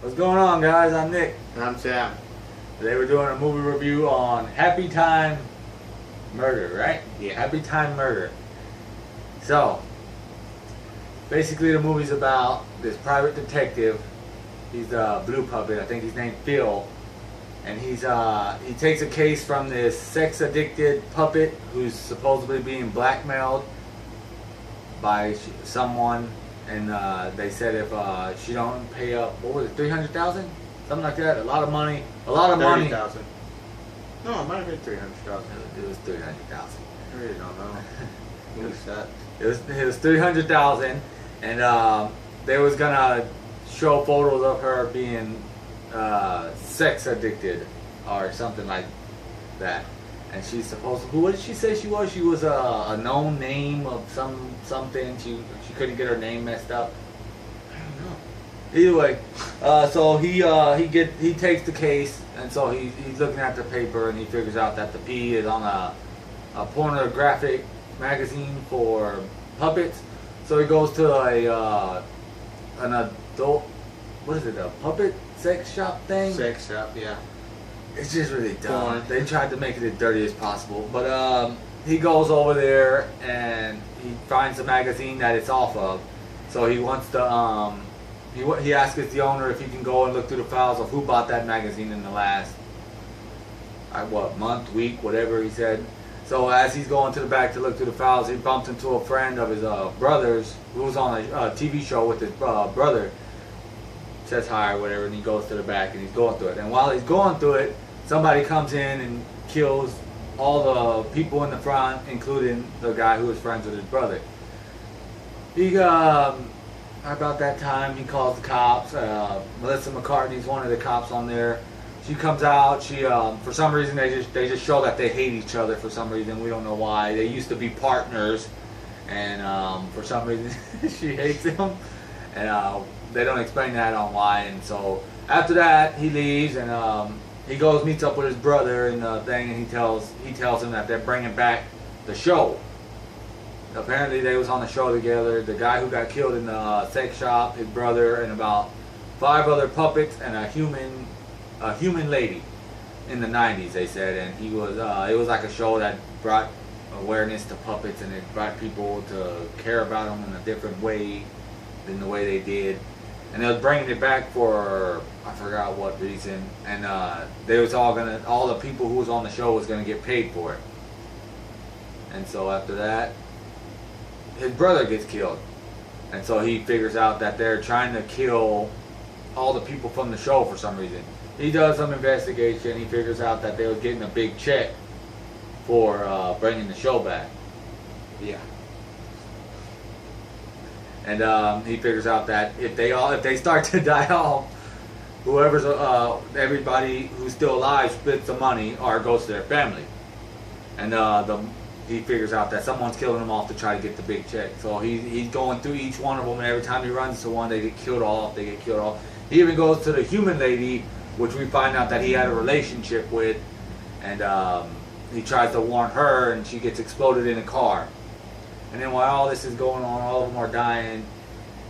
What's going on, guys? I'm Nick. And I'm Sam. Today we're doing a movie review on Happytime Murder, right? Yeah. Happytime Murder. So, basically the movie's about this private detective. He's a blue puppet. I think he's named Phil. And he takes a case from this sex-addicted puppet who's supposedly being blackmailed by someone. And they said if she don't pay up, what was it, 300,000, something like that, a lot of money, 30,000. No, it might have been 300,000. It was 300,000. I really don't know. Movie set. It was 300,000, and they was gonna show photos of her being sex addicted or something like that. And she's supposed to, what did she say she was? She was a known name of something. She couldn't get her name messed up. I don't know. Either way, so he takes the case, and so he's looking at the paper, and he figures out that the P is on a pornographic magazine for puppets. So he goes to an adult, what is it, a puppet sex shop thing? Sex shop, yeah. It's just really dumb. Porn. They tried to make it as dirty as possible. But he goes over there and he finds the magazine that it's off of. So he wants to, he asks the owner if he can go and look through the files of who bought that magazine in the last, month, week, whatever he said. So as he's going to the back to look through the files, he bumps into a friend of his brother's who was on a TV show with his brother. Says hi or whatever, and he goes to the back and he's going through it. And while he's going through it, somebody comes in and kills all the people in the front, including the guy who was friends with his brother. He about that time he calls the cops. Melissa McCartney's one of the cops on there. She comes out. She for some reason they just show that they hate each other for some reason. We don't know why. They used to be partners, and for some reason she hates him. And they don't explain that on why. And so after that, he leaves and he goes meets up with his brother and thing, and he tells him that they're bringing back the show. Apparently, they was on the show together. The guy who got killed in the sex shop, his brother, and about 5 other puppets and a human lady in the 90s. They said, and he was it was like a show that brought awareness to puppets, and it brought people to care about them in a different way than the way they did. And they was bringing it back for I forgot what reason, and they was all the people who was on the show was gonna get paid for it. And so after that, his brother gets killed, and so he figures out that they're trying to kill all the people from the show for some reason. He does some investigation. He figures out that they was getting a big check for bringing the show back. Yeah. And he figures out that if they start to die off, everybody who's still alive splits the money or goes to their family. And he figures out that someone's killing them off to try to get the big check. So he's going through each one of them, and every time he runs to one, they get killed off. He even goes to the human lady, which we find out that he had a relationship with, and he tries to warn her, and she gets exploded in a car. And then while all this is going on, all of them are dying.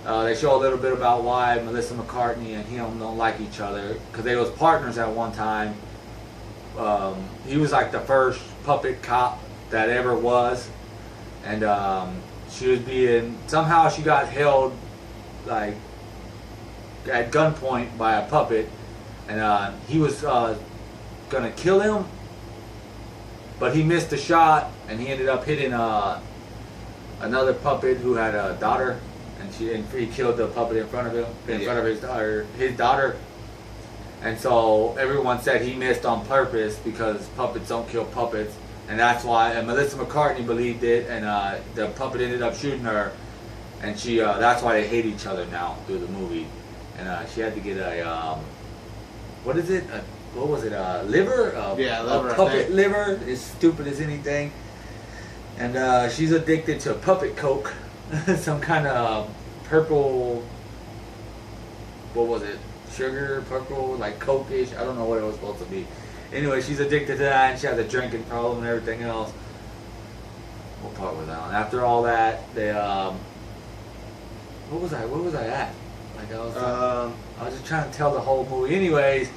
They show a little bit about why Melissa McCartney and him don't like each other, because they was partners at one time. He was like the first puppet cop that ever was, and she was somehow she got held like at gunpoint by a puppet, and he was gonna kill him, but he missed a shot, and he ended up hitting another puppet who had a daughter, and he killed the puppet in front of him, in front of his daughter. And so everyone said he missed on purpose because puppets don't kill puppets, and that's why. And Melissa McCartney believed it, and the puppet ended up shooting her, and that's why they hate each other now through the movie. And she had to get a what is it? What was it? A liver? Liver. A puppet liver. As stupid as anything. And she's addicted to puppet coke, some kind of purple. What was it? Sugar, purple, like coke-ish. I don't know what it was supposed to be. Anyway, she's addicted to that, and she has a drinking problem and everything else. What part was that on? After all that, they What was I at? Like I was just trying to tell the whole movie. Anyways,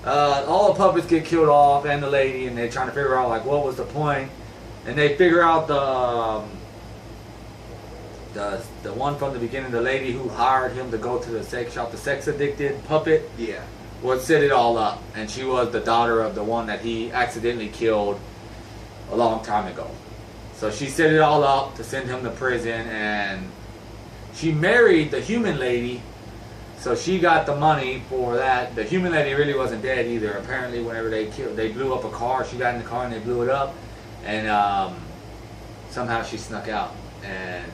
all the puppets get killed off and the lady, and they're trying to figure out like what was the point, and they figure out the one from the beginning, the lady who hired him to go to the sex shop, the sex addicted puppet. Yeah. Would set it all up, and she was the daughter of the one that he accidentally killed a long time ago. So she set it all up to send him to prison, and she married the human lady, so she got the money for that. The human lady really wasn't dead either. Apparently, whenever they blew up a car, she got in the car and they blew it up, and somehow she snuck out, and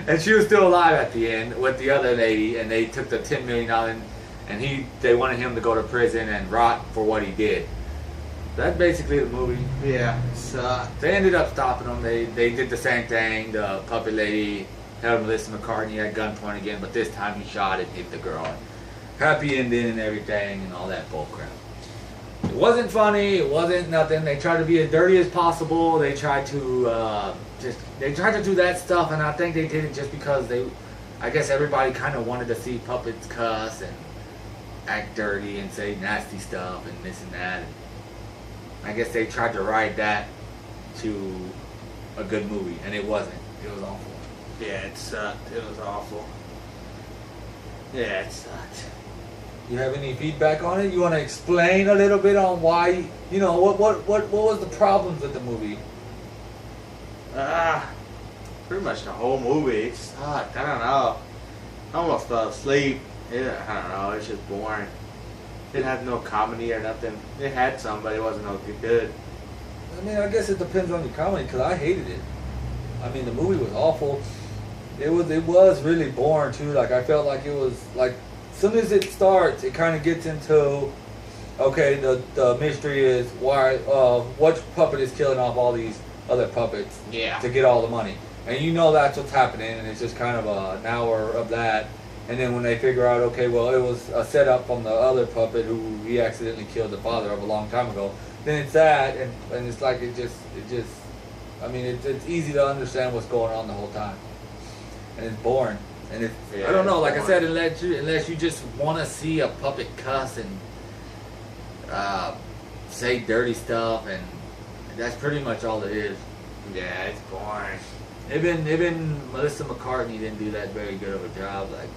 and she was still alive at the end with the other lady, and they took the $10 million. And they wanted him to go to prison and rot for what he did. That's basically the movie. Yeah. They ended up stopping him. They did the same thing. The puppet lady held Melissa McCartney at gunpoint again, but this time he shot and hit the girl. Happy ending and everything and all that bullcrap. It wasn't funny. It wasn't nothing. They tried to be as dirty as possible. They tried to do that stuff, and I think they did it just because I guess everybody kind of wanted to see puppets cuss and act dirty and say nasty stuff and this and that. And I guess they tried to ride that to a good movie, and it wasn't. It was awful. Yeah, it sucked. It was awful. Yeah, it sucked. You have any feedback on it? You want to explain a little bit on why? You know, what was the problems with the movie? Pretty much the whole movie. It sucked. I don't know. I almost fell asleep. Yeah, I don't know. It's just boring. It had no comedy or nothing. It had some, but it wasn't no good. I mean, I guess it depends on your comedy, because I hated it. I mean, the movie was awful. It was really boring too. Like I felt like it was like, as soon as it starts, it kind of gets into, okay, the mystery is why what puppet is killing off all these other puppets to get all the money, and you know that's what's happening, and it's just kind of an hour of that. And then when they figure out, okay, well, it was a setup from the other puppet who he accidentally killed the father of a long time ago, then it's that, and it's like it just, I mean, it's easy to understand what's going on the whole time, and it's boring, and it's, I don't know, like I said, unless you just want to see a puppet cuss and say dirty stuff, and that's pretty much all it is. Yeah, it's boring. Even Melissa McCartney didn't do that very good of a job. Like,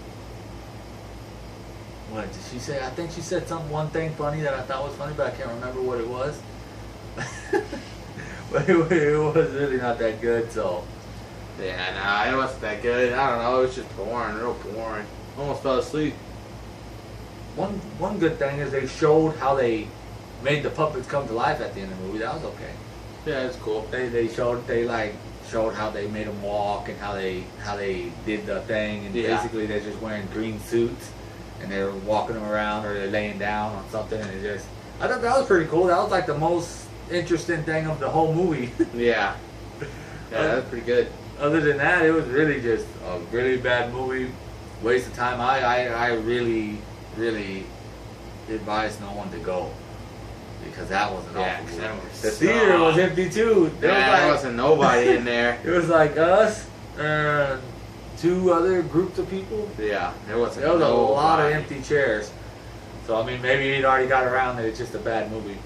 what did she say? I think she said one thing funny that I thought was funny, but I can't remember what it was. But it was really not that good. So yeah, nah, it wasn't that good. I don't know. It was just boring, real boring. Almost fell asleep. One good thing is they showed how they made the puppets come to life at the end of the movie. That was okay. Yeah, it's cool. They showed how they made them walk and how they did the thing, and basically they're just wearing green suits and they're walking them around or they're laying down on something, and I thought that was pretty cool. That was like the most interesting thing of the whole movie. Yeah, that was pretty good. Other than that, it was really just a really bad movie, waste of time. I really advise no one to go, because that was an awful movie. The theater was empty too. There wasn't nobody in there. It was like us, two other groups of people. Yeah, there was a lot of empty chairs. So I mean, maybe it already got around that it's just a bad movie.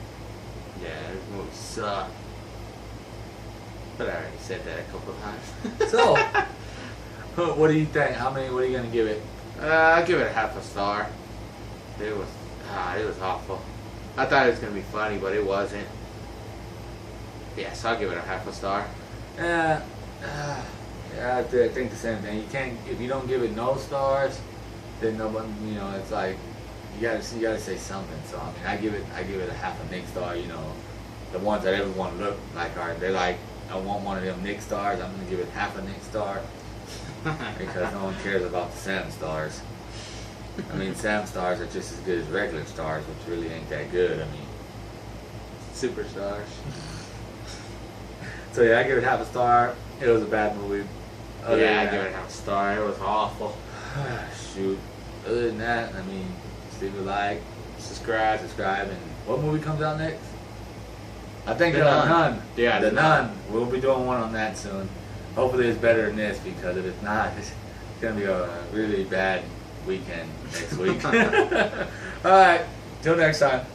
Yeah, this movie sucked. But I already said that a couple of times. So, what do you think? What are you gonna give it? I'll give it a half a star. It was awful. I thought it was gonna be funny, but it wasn't. Yeah, so I'll give it a half a star. Yeah, I think the same thing. You can't, if you don't give it no stars, then nobody, you know, it's like you gotta say something. So I mean, I give it a half a Nick star. You know, the ones that everyone look like they're like, I want one of them Nick stars. I'm gonna give it half a Nick star because no one cares about the Sam stars. I mean, Sam stars are just as good as regular stars, which really ain't that good. I mean, superstars. So yeah, I give it half a star. It was a bad movie. I give it half a star. It was awful. Shoot. Other than that, I mean, leave a like, subscribe, and what movie comes out next? I think The Nun. Yeah, The Nun. We'll be doing one on that soon. Hopefully it's better than this, because if it's not, gonna be a really bad weekend next week. All right, till next time.